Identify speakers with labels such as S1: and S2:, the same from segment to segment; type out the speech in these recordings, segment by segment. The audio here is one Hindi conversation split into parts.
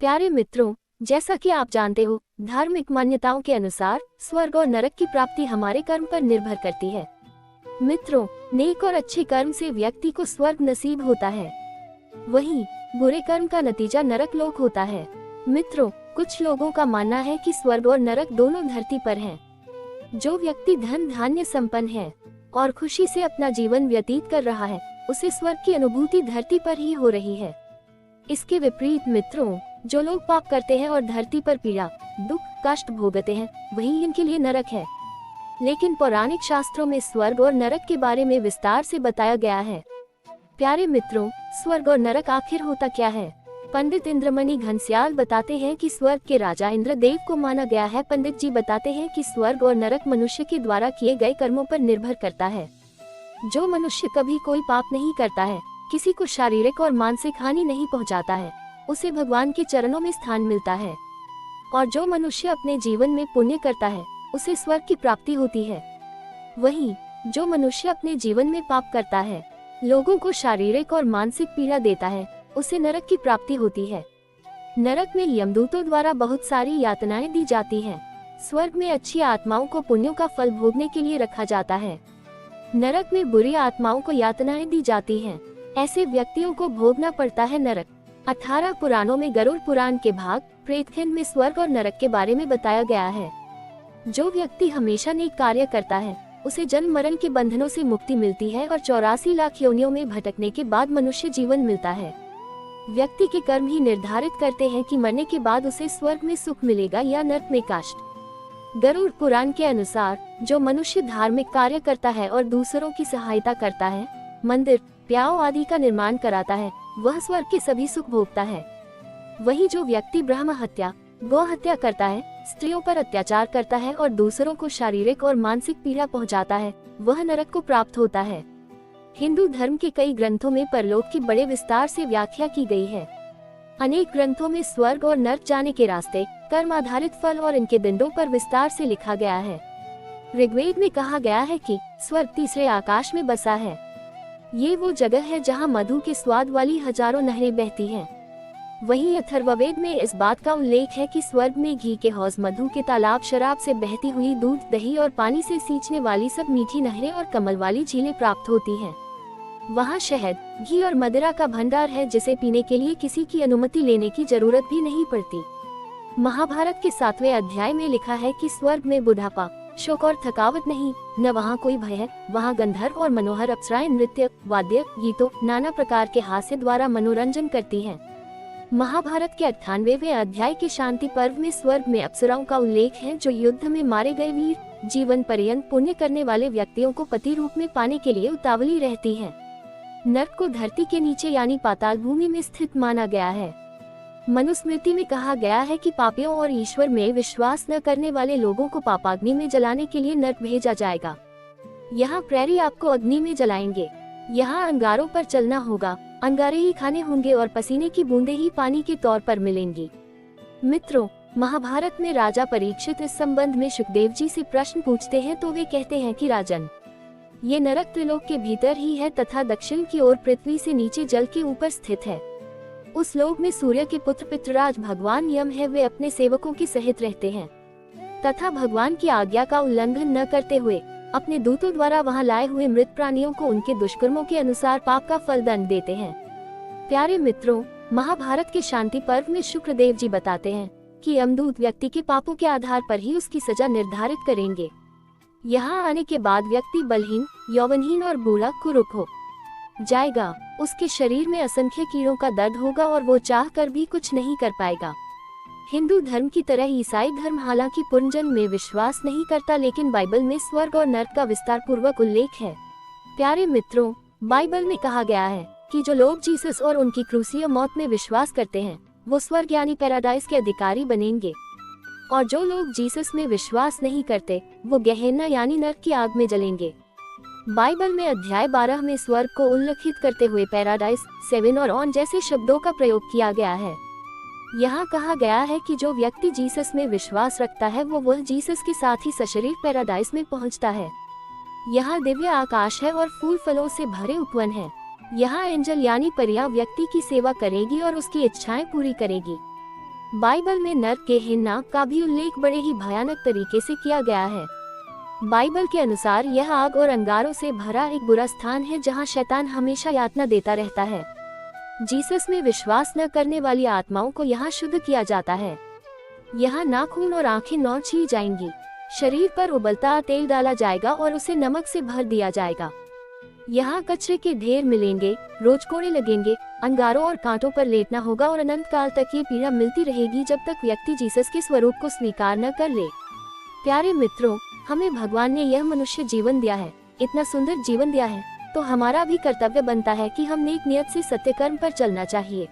S1: प्यारे मित्रों, जैसा कि आप जानते हो, धार्मिक मान्यताओं के अनुसार स्वर्ग और नरक की प्राप्ति हमारे कर्म पर निर्भर करती है। मित्रों, नेक और अच्छे कर्म से व्यक्ति को स्वर्ग नसीब होता है, वहीं बुरे कर्म का नतीजा नरक लोक होता है। मित्रों, कुछ लोगों का मानना है कि स्वर्ग और नरक दोनों धरती पर हैं। जो व्यक्ति धन धान्य संपन्न है और खुशी से अपना जीवन व्यतीत कर रहा है, उसे स्वर्ग की अनुभूति धरती पर ही हो रही है। इसके विपरीत मित्रों, जो लोग पाप करते हैं और धरती पर पीड़ा, दुख, कष्ट भोगते हैं, वही इनके लिए नरक है। लेकिन पौराणिक शास्त्रों में स्वर्ग और नरक के बारे में विस्तार से बताया गया है। प्यारे मित्रों, स्वर्ग और नरक आखिर होता क्या है? पंडित इंद्रमणि घनश्याल बताते हैं कि स्वर्ग के राजा इंद्रदेव को माना गया है। पंडित जी बताते हैं कि स्वर्ग और नरक मनुष्य के द्वारा किए गए कर्मों पर निर्भर करता है। जो मनुष्य कभी कोई पाप नहीं करता है, किसी को शारीरिक और मानसिक हानि नहीं पहुंचाता है, उसे भगवान के चरणों में स्थान मिलता है। और जो मनुष्य अपने जीवन में पुण्य करता है, उसे स्वर्ग की प्राप्ति होती है। वहीं जो मनुष्य अपने जीवन में पाप करता है, लोगों को शारीरिक और मानसिक पीड़ा देता है, उसे नरक की प्राप्ति होती है। नरक में यमदूतों द्वारा बहुत सारी यातनाएं दी जाती हैं। स्वर्ग में अच्छी आत्माओं को पुण्यों का फल भोगने के लिए रखा जाता है। नरक में बुरी आत्माओं को यातनाएं दी जाती हैं। ऐसे व्यक्तियों को भोगना पड़ता है नरक। 18 पुराणों में गरुड़ पुराण के भाग प्रेतखंड में स्वर्ग और नरक के बारे में बताया गया है। जो व्यक्ति हमेशा नेक कार्य करता है, उसे जन्म मरण के बंधनों से मुक्ति मिलती है और 84 लाख योनियों में भटकने के बाद मनुष्य जीवन मिलता है। व्यक्ति के कर्म ही निर्धारित करते हैं कि मरने के बाद उसे स्वर्ग में सुख मिलेगा या नरक में कष्ट। गरुड़ पुराण के अनुसार जो मनुष्य धार्मिक कार्य करता है और दूसरों की सहायता करता है, मंदिर, प्याओ आदि का निर्माण कराता है, वह स्वर्ग के सभी सुख भोगता है। वही जो व्यक्ति ब्रह्म हत्या, गौ हत्या करता है, स्त्रियों पर अत्याचार करता है और दूसरों को शारीरिक और मानसिक पीड़ा पहुंचाता है, वह नरक को प्राप्त होता है। हिंदू धर्म के कई ग्रंथों में परलोक की बड़े विस्तार से व्याख्या की गई है। अनेक ग्रंथों में स्वर्ग और नरक जाने के रास्ते, कर्म आधारित फल और इनके दंडों पर विस्तार से लिखा गया है। ऋग्वेद में कहा गया है कि स्वर्ग तीसरे आकाश में बसा है। ये वो जगह है जहाँ मधु के स्वाद वाली हजारों नहरें बहती हैं। वहीं अथर्ववेद में इस बात का उल्लेख है कि स्वर्ग में घी के हौज, मधु के तालाब, शराब से बहती हुई दूध, दही और पानी से सींचने वाली सब मीठी नहरें और कमल वाली झीलें प्राप्त होती हैं। वहाँ शहद, घी और मदिरा का भंडार है, जिसे पीने के लिए किसी की अनुमति लेने की जरूरत भी नहीं पड़ती। महाभारत के 7वें अध्याय में लिखा है कि स्वर्ग में बुढ़ापा, शोक और थकावट नहीं, न वहाँ कोई भय है। वहाँ गंधर्व और मनोहर अप्सराएं नृत्य, वाद्य, गीतों, नाना प्रकार के हास्य द्वारा मनोरंजन करती हैं। महाभारत के 98वें अध्याय के शांति पर्व में स्वर्ग में अप्सराओं का उल्लेख है, जो युद्ध में मारे गए वीर, जीवन पर्यंत पुण्य करने वाले व्यक्तियों को पति रूप में पाने के लिए उतावली रहती हैं। नरक को धरती के नीचे यानी पाताल भूमि में स्थित माना गया है। मनुस्मृति में कहा गया है कि पापियों और ईश्वर में विश्वास न करने वाले लोगों को पापाग्नि में जलाने के लिए नरक भेजा जाएगा। यहाँ प्रेरी आपको अग्नि में जलाएंगे। यहाँ अंगारों पर चलना होगा, अंगारे ही खाने होंगे और पसीने की बूंदें ही पानी के तौर पर मिलेंगी। मित्रों, महाभारत में राजा परीक्षित इस संबंध में सुखदेव जी से प्रश्न पूछते हैं, तो वे कहते हैं कि राजन, ये नरक त्रिलोक के भीतर ही है तथा दक्षिण की ओर पृथ्वी से नीचे जल के ऊपर स्थित है। उस लोक में सूर्य के पुत्र पितृराज भगवान यम है, वे अपने सेवकों के सहित रहते हैं तथा भगवान की आज्ञा का उल्लंघन न करते हुए अपने दूतों द्वारा वहां लाए हुए मृत प्राणियों को उनके दुष्कर्मों के अनुसार पाप का फल दंड देते हैं। प्यारे मित्रों, महाभारत के शांति पर्व में शुक्रदेव जी बताते हैं कि यमदूत व्यक्ति के पापों के आधार पर ही उसकी सजा निर्धारित करेंगे। यहाँ आने के बाद व्यक्ति बलहीन, यौवनहीन और बूढ़ा कुरूप हो जाएगा। उसके शरीर में असंख्य कीड़ों का दर्द होगा और वो चाह कर भी कुछ नहीं कर पाएगा। हिंदू धर्म की तरह ईसाई धर्म हालांकि पुनर्जन्म में विश्वास नहीं करता, लेकिन बाइबल में स्वर्ग और नरक का विस्तार पूर्वक उल्लेख है। प्यारे मित्रों, बाइबल में कहा गया है कि जो लोग जीसस और उनकी क्रूसीय मौत में विश्वास करते हैं, वो स्वर्ग यानी पैराडाइज के अधिकारी बनेंगे। और जो लोग जीसस में विश्वास नहीं करते, वो गेहेन्ना यानी नरक की आग में जलेंगे। बाइबल में अध्याय 12 में स्वर्ग को उल्लेखित करते हुए पैराडाइज, सेवन और ऑन जैसे शब्दों का प्रयोग किया गया है। यहाँ कहा गया है कि जो व्यक्ति जीसस में विश्वास रखता है, वह जीसस के साथ ही सशरीर पैराडाइज में पहुँचता है। यहाँ दिव्य आकाश है और फूल फलों से भरे उपवन है। यहाँ एंजल यानी परियां व्यक्ति की सेवा करेगी और उसकी इच्छाएं पूरी करेगी। बाइबल में नर्क के हिन्ना का भी उल्लेख बड़े ही भयानक तरीके से किया गया है। बाइबल के अनुसार यह आग और अंगारों से भरा एक बुरा स्थान है जहां शैतान हमेशा यातना देता रहता है। जीसस में विश्वास न करने वाली आत्माओं को यहाँ शुद्ध किया जाता है। यहाँ नाखून और आंखें नौच ली जाएंगी, शरीर पर उबलता तेल डाला जाएगा और उसे नमक से भर दिया जाएगा। यहाँ कचरे के ढेर मिलेंगे, रोज कोड़े लगेंगे, अंगारों और कांटों पर लेटना होगा और अनंत काल तक ये पीड़ा मिलती रहेगी जब तक व्यक्ति जीसस के स्वरूप को स्वीकार न कर ले। प्यारे मित्रों, हमें भगवान ने यह मनुष्य जीवन दिया है, इतना सुंदर जीवन दिया है, तो हमारा भी कर्तव्य बनता है कि हम नेक नियत से सत्य कर्म पर चलना चाहिए।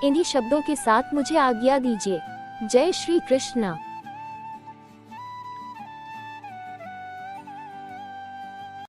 S1: इन्हीं शब्दों के साथ मुझे आज्ञा दीजिए। जय श्री कृष्ण।